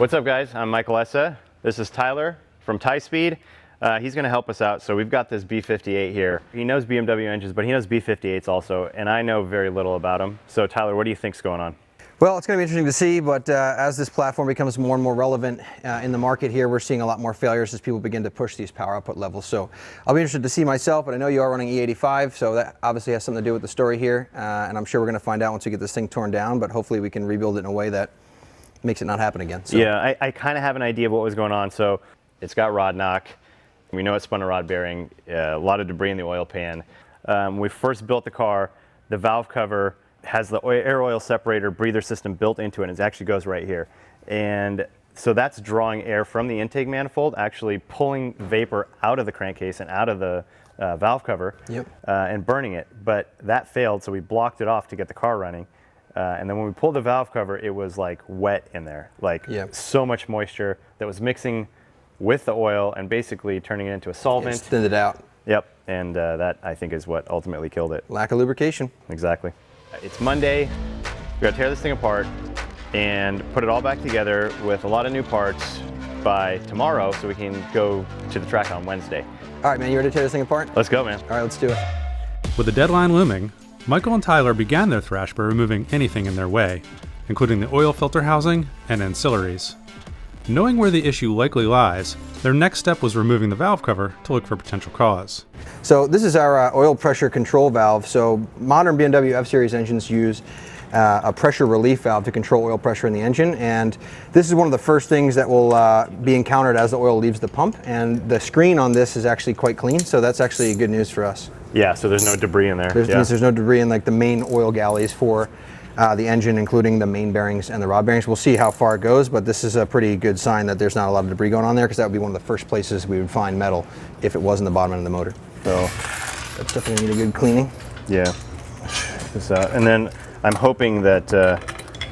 What's up, guys? I'm Michael Essa. This is Tyler from Tyspeed. He's going to help us out. So we've got this B58 here. He knows BMW engines, but he knows B58s also, and I know very little about them. So Tyler, what do you think's going on? Well, it's going to be interesting to see, but as this platform becomes more and more relevant in the market here, we're seeing a lot more failures as people begin to push these power output levels. So I'll be interested to see myself, but I know you are running E85, so that obviously has something to do with the story here, and I'm sure we're going to find out once we get this thing torn down, but hopefully we can rebuild it in a way that makes it not happen again. So. Yeah, I kind of have an idea of what was going on. So it's got rod knock. We know it spun a rod bearing, a lot of debris in the oil pan. When we first built the car, the valve cover has the air oil separator breather system built into it, and it actually goes right here. And so that's drawing air from the intake manifold, actually pulling vapor out of the crankcase and out of the valve cover. Yep. And burning it. But that failed, so we blocked it off to get the car running. And then when we pulled the valve cover, it was like wet in there, like so much moisture that was mixing with the oil and basically turning it into a solvent. Just thinned it out. Yep, and that I think is what ultimately killed it. Lack of lubrication. Exactly. It's Monday. We gotta tear this thing apart and put it all back together with a lot of new parts by tomorrow so we can go to the track on Wednesday. All right, man, you ready to tear this thing apart? Let's go, man. All right, let's do it. With the deadline looming, Michael and Tyler began their thrash by removing anything in their way, including the oil filter housing and ancillaries. Knowing where the issue likely lies, their next step was removing the valve cover to look for potential cause. So this is our oil pressure control valve. So modern BMW F-Series engines use a pressure relief valve to control oil pressure in the engine, and this is one of the first things that will be encountered as the oil leaves the pump, and the screen on this is actually quite clean, so that's actually good news for us. Yeah, so there's no debris in there. There's no debris in like the main oil galleys for the engine, including the main bearings and the rod bearings. We'll see how far it goes, but this is a pretty good sign that there's not a lot of debris going on there, because that would be one of the first places we would find metal if it was in the bottom end of the motor. So that's definitely need a good cleaning. Yeah. This out. And then I'm hoping that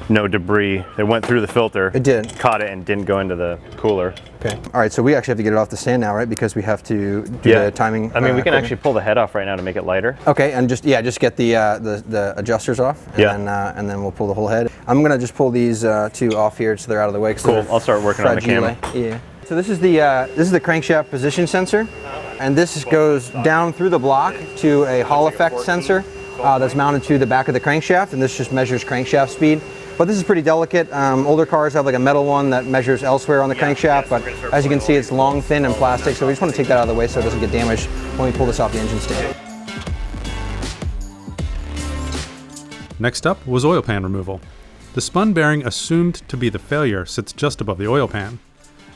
no debris that went through the filter. It did. Caught it and didn't go into the cooler. Okay. All right, so we actually have to get it off the stand now, right? Because we have to do the timing. I mean, we can actually pull the head off right now to make it lighter. Okay, and just get the adjusters off, and then we'll pull the whole head. I'm gonna just pull these two off here so they're out of the way. Cool. I'll start working on the camera. Yeah. So this is the crankshaft position sensor, and this goes down through the block to a Hall effect sensor that's mounted to the back of the crankshaft, and this just measures crankshaft speed. But this is pretty delicate. Older cars have like a metal one that measures elsewhere on the crankshaft, but as you can see, it's long, thin, and plastic, so we just want to take that out of the way so it doesn't get damaged when we pull this off the engine stand. Next up was oil pan removal. The spun bearing assumed to be the failure sits just above the oil pan.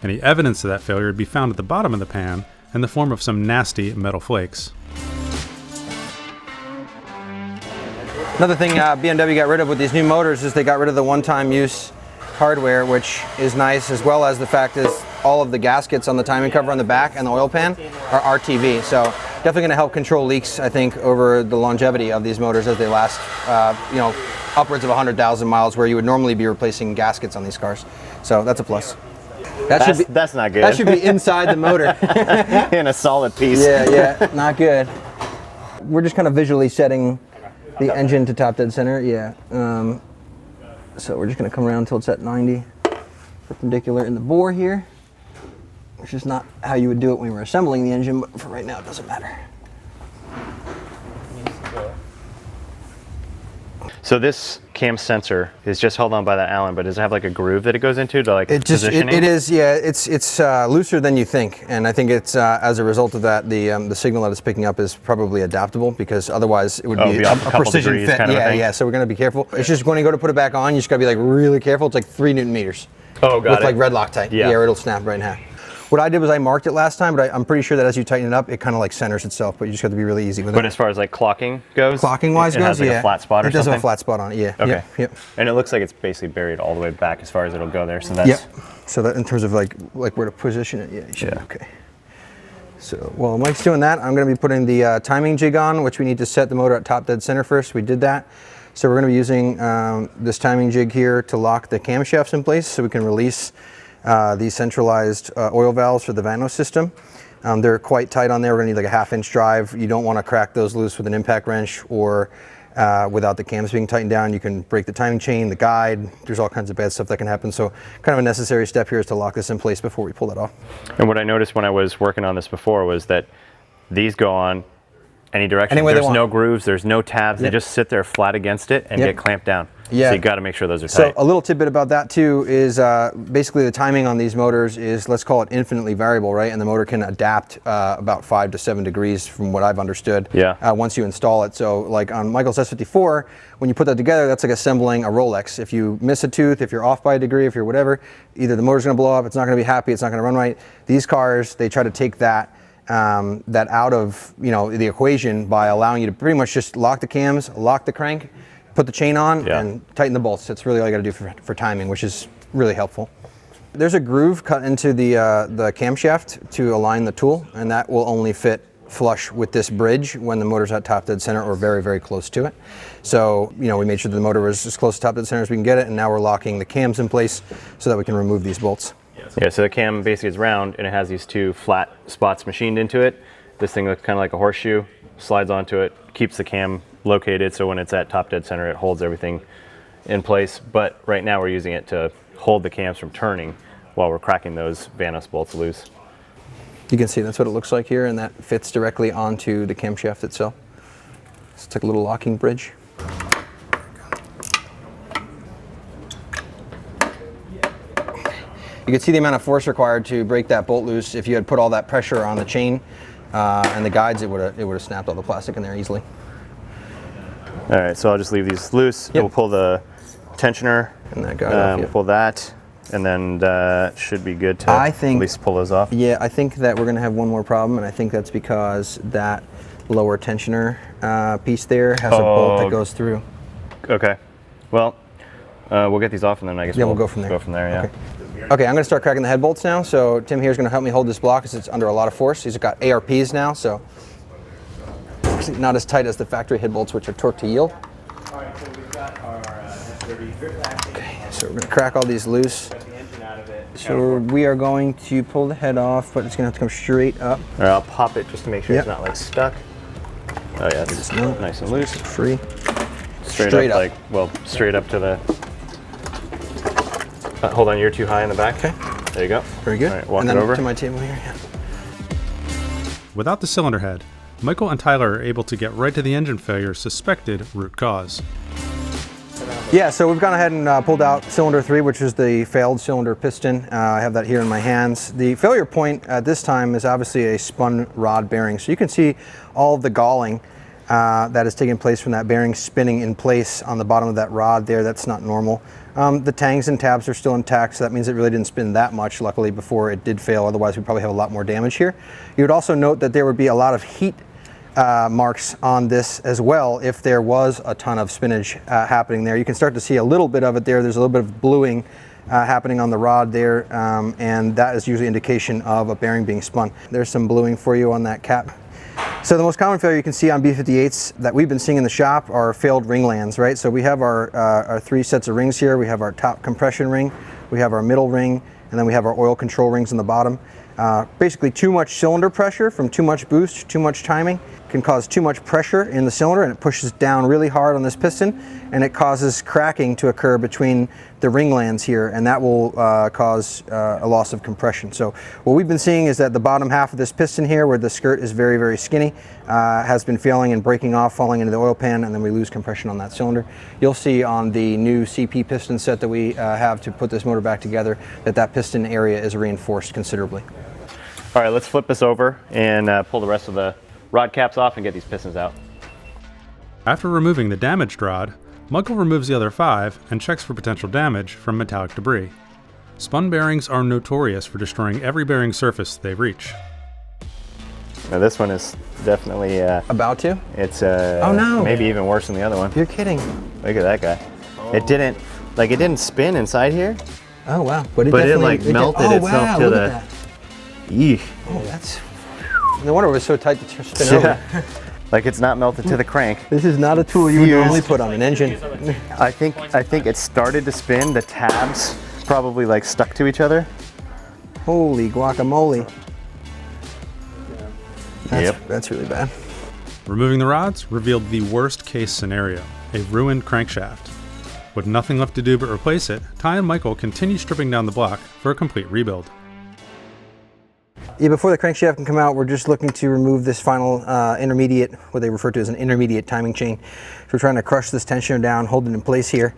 Any evidence of that failure would be found at the bottom of the pan in the form of some nasty metal flakes. Another thing BMW got rid of with these new motors is they got rid of the one-time use hardware, which is nice, as well as the fact is all of the gaskets on the timing cover on the back and the oil pan are RTV. So definitely going to help control leaks, I think, over the longevity of these motors as they last, upwards of 100,000 miles, where you would normally be replacing gaskets on these cars. So that's a plus. That's not good. That should be inside the motor. In a solid piece. Yeah, not good. We're just kind of visually setting the engine to top dead center, so we're just going to come around until it's at 90, perpendicular in the bore here, which is not how you would do it when we were assembling the engine, but for right now it doesn't matter. So this cam sensor is just held on by that Allen, but does it have like a groove that it goes into to like positioning? It is, yeah. It's looser than you think, and I think it's as a result of that, the signal that it's picking up is probably adaptable, because otherwise it would be a precision fit. Kind of a thing. Yeah. So we're going to be careful. It's just when you go to put it back on, you just got to be like really careful. It's like 3 Newton meters. Oh, got it. With like red Loctite. Yeah, or it'll snap right in half. What I did was I marked it last time, but I'm pretty sure that as you tighten it up, it kind of like centers itself, but you just have to be really easy with it. But as far as like clocking goes? Clocking-wise it has like a flat spot or something? It does have a flat spot on it, yeah. Okay. Yep. And it looks like it's basically buried all the way back as far as it'll go there, so that's... Yep. So that in terms of like where to position it, yeah, you should be okay. So while Mike's doing that, I'm going to be putting the timing jig on, which we need to set the motor at top dead center first. We did that. So we're going to be using this timing jig here to lock the camshafts in place so we can release these centralized oil valves for the Vanos system. They're quite tight on there. We're going to need like a 1/2 inch drive. You don't want to crack those loose with an impact wrench or without the cams being tightened down. You can break the timing chain, the guide. There's all kinds of bad stuff that can happen. So kind of a necessary step here is to lock this in place before we pull that off. And what I noticed when I was working on this before was that these go on any direction. Any way There's no grooves, there's no tabs. They just sit there flat against it and get clamped down. Yeah. So you got to make sure those are So tight. a little tidbit about that too is basically the timing on these motors is, let's call it infinitely variable, right? And the motor can adapt about 5 to 7 degrees from what I've understood. Yeah. Once you install it. So like on Michael's S54, when you put that together, that's like assembling a Rolex. If you miss a tooth, if you're off by a degree, if you're whatever, either the motor's going to blow up, it's not going to be happy, it's not going to run right. These cars, they try to take that out of the equation by allowing you to pretty much just lock the cams, lock the crank, put the chain on, and tighten the bolts. That's really all you got to do for timing, which is really helpful. There's a groove cut into the camshaft to align the tool, and that will only fit flush with this bridge when the motor's at top dead center or very, very close to it. So, we made sure the motor was as close to top dead center as we can get it, and now we're locking the cams in place so that we can remove these bolts. Yeah, so the cam basically is round and it has these 2 flat spots machined into it. This thing looks kind of like a horseshoe, slides onto it, keeps the cam located so when it's at top dead center it holds everything in place. But right now we're using it to hold the cams from turning while we're cracking those Vanos bolts loose. You can see that's what it looks like here, and that fits directly onto the camshaft itself. So it's like a little locking bridge. You can see the amount of force required to break that bolt loose. If you had put all that pressure on the chain and the guides, it would have snapped all the plastic in there easily. All right, so I'll just leave these loose. We'll pull the tensioner, and that guide off, we'll pull that, and then that should be good to at least pull those off. Yeah, I think that we're going to have one more problem, and I think that's because that lower tensioner piece there has a bolt that goes through. Okay, well, we'll get these off, and then I guess we'll go from there. Yeah. Okay, I'm going to start cracking the head bolts now. So Tim here is going to help me hold this block because it's under a lot of force. He's got ARPs now, so not as tight as the factory head bolts, which are torque to yield. All right, so we've got our S30 Okay, so we're going to crack all these loose. So we are going to pull the head off, but it's going to have to come straight up. All right, I'll pop it just to make sure it's not like stuck. Oh yeah, it's nice and loose. Free. Straight up. Straight up to the... hold on, you're too high in the back. Okay. There you go. Very good. All right, walk and it then over. to my table here. Yeah. Without the cylinder head, Michael and Tyler are able to get right to the engine failure's suspected root cause. Yeah, so we've gone ahead and pulled out cylinder 3, which is the failed cylinder piston. I have that here in my hands. The failure point at this time is obviously a spun rod bearing. So you can see all of the galling that is taking place from that bearing spinning in place on the bottom of that rod there. That's not normal. The tangs and tabs are still intact, so that means it really didn't spin that much, luckily, before it did fail. Otherwise, we'd probably have a lot more damage here. You would also note that there would be a lot of heat marks on this as well if there was a ton of spinach happening there. You can start to see a little bit of it there. There's a little bit of bluing happening on the rod there, and that is usually indication of a bearing being spun. There's some bluing for you on that cap. So the most common failure you can see on B58s that we've been seeing in the shop are failed ring lands, right? So we have our 3 sets of rings here. We have our top compression ring, we have our middle ring, and then we have our oil control rings on the bottom. Basically too much cylinder pressure from too much boost, too much timing can cause too much pressure in the cylinder, and it pushes down really hard on this piston, and it causes cracking to occur between the ring lands here, and that will cause a loss of compression. So what we've been seeing is that the bottom half of this piston here, where the skirt is very, very skinny, has been failing and breaking off, falling into the oil pan, and then we lose compression on that cylinder. You'll see on the new CP piston set that we have to put this motor back together that that piston area is reinforced considerably. All right, let's flip this over and pull the rest of the rod caps off and get these pistons out. After removing the damaged rod, Michael removes the other 5 and checks for potential damage from metallic debris. Spun bearings are notorious for destroying every bearing surface they reach. Now this one is definitely... About to? It's oh no! Maybe even worse than the other one. You're kidding. Look at that guy. Oh. It didn't spin inside here. Oh wow. But it melted itself to the... Eesh. Oh, that's... No wonder it was so tight to spin over. Like it's not melted to the crank. This is not a tool you would normally put on an engine. I think it started to spin. The tabs probably like stuck to each other. Holy guacamole. That's really bad. Removing the rods revealed the worst case scenario, a ruined crankshaft. With nothing left to do but replace it, Ty and Michael continue stripping down the block for a complete rebuild. Yeah, before the crankshaft can come out, we're just looking to remove this final intermediate, what they refer to as an intermediate timing chain. So we're trying to crush this tensioner down, hold it in place here,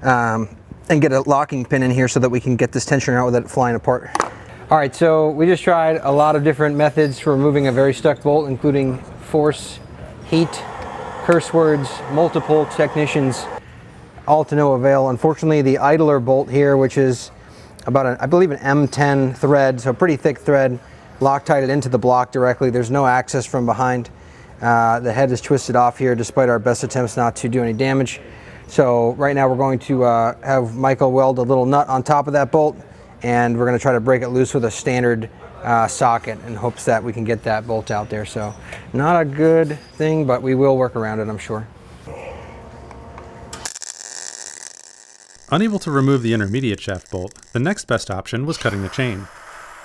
and get a locking pin in here so that we can get this tensioner out without it flying apart. All right, so we just tried a lot of different methods for removing a very stuck bolt, including force, heat, curse words, multiple technicians, all to no avail. Unfortunately, the idler bolt here, which is about, I believe, an M10 thread, so a pretty thick thread, Loctited into the block directly. There's no access from behind. The head is twisted off here despite our best attempts not to do any damage. So right now we're going to have Michael weld a little nut on top of that bolt, and we're going to try to break it loose with a standard socket in hopes that we can get that bolt out there. So not a good thing, but we will work around it, I'm sure. Unable to remove the intermediate shaft bolt, the next best option was cutting the chain.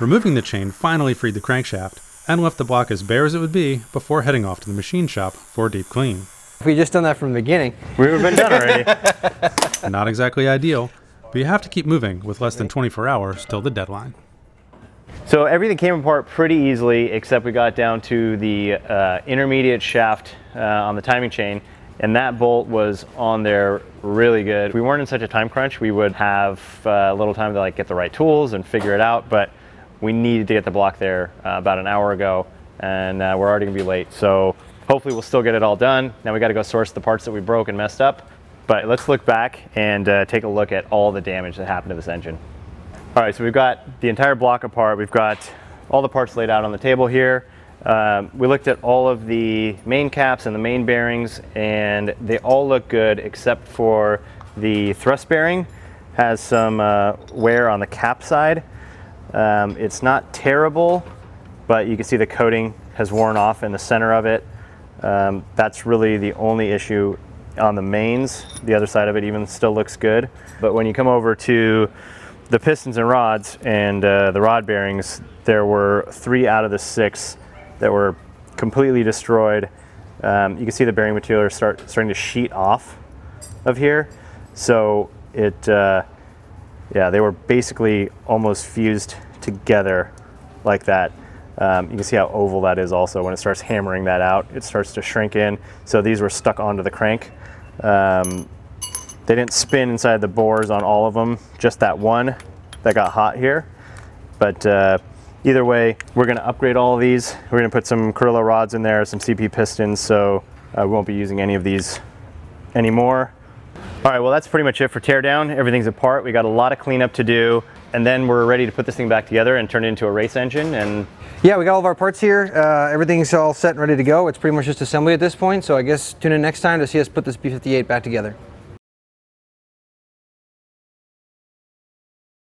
Removing the chain finally freed the crankshaft and left the block as bare as it would be before heading off to the machine shop for a deep clean. If we just done that from the beginning, We would have been done already. Not exactly ideal, but you have to keep moving with less than 24 hours till the deadline. So everything came apart pretty easily, except we got down to the intermediate shaft on the timing chain, and that bolt was on there really good. If we weren't in such a time crunch, we would have a little time to get the right tools and figure it out, but we needed to get the block there about an hour ago, and we're already gonna be late. So hopefully we'll still get it all done. Now we gotta go source the parts that we broke and messed up. But let's look back and take a look at all the damage that happened to this engine. All right, so we've got the entire block apart. We've got all the parts laid out on the table here. We looked at all of the main caps and the main bearings, and they all look good except for the thrust bearing. Has some wear on the cap side. It's not terrible, but you can see the coating has worn off in the center of it. That's really the only issue on the mains. The other side of it even still looks good. But when you come over to the pistons and rods and the rod bearings, there were 3 out of the 6 that were completely destroyed. You can see the bearing material starting to sheet off of here. So yeah, they were basically almost fused together like that. You can see how oval that is also. When it starts hammering that out, it starts to shrink in. So these were stuck onto the crank. They didn't spin inside the bores on all of them, just that one that got hot here. But either way, we're gonna upgrade all of these. We're gonna put some Carrillo rods in there, some CP pistons, so we won't be using any of these anymore. All right, well, that's pretty much it for teardown. Everything's apart. We got a lot of cleanup to do, and then we're ready to put this thing back together and turn it into a race engine. And yeah, we got all of our parts here. Everything's all set and ready to go. It's pretty much just assembly at this point, so I guess tune in next time to see us put this B58 back together.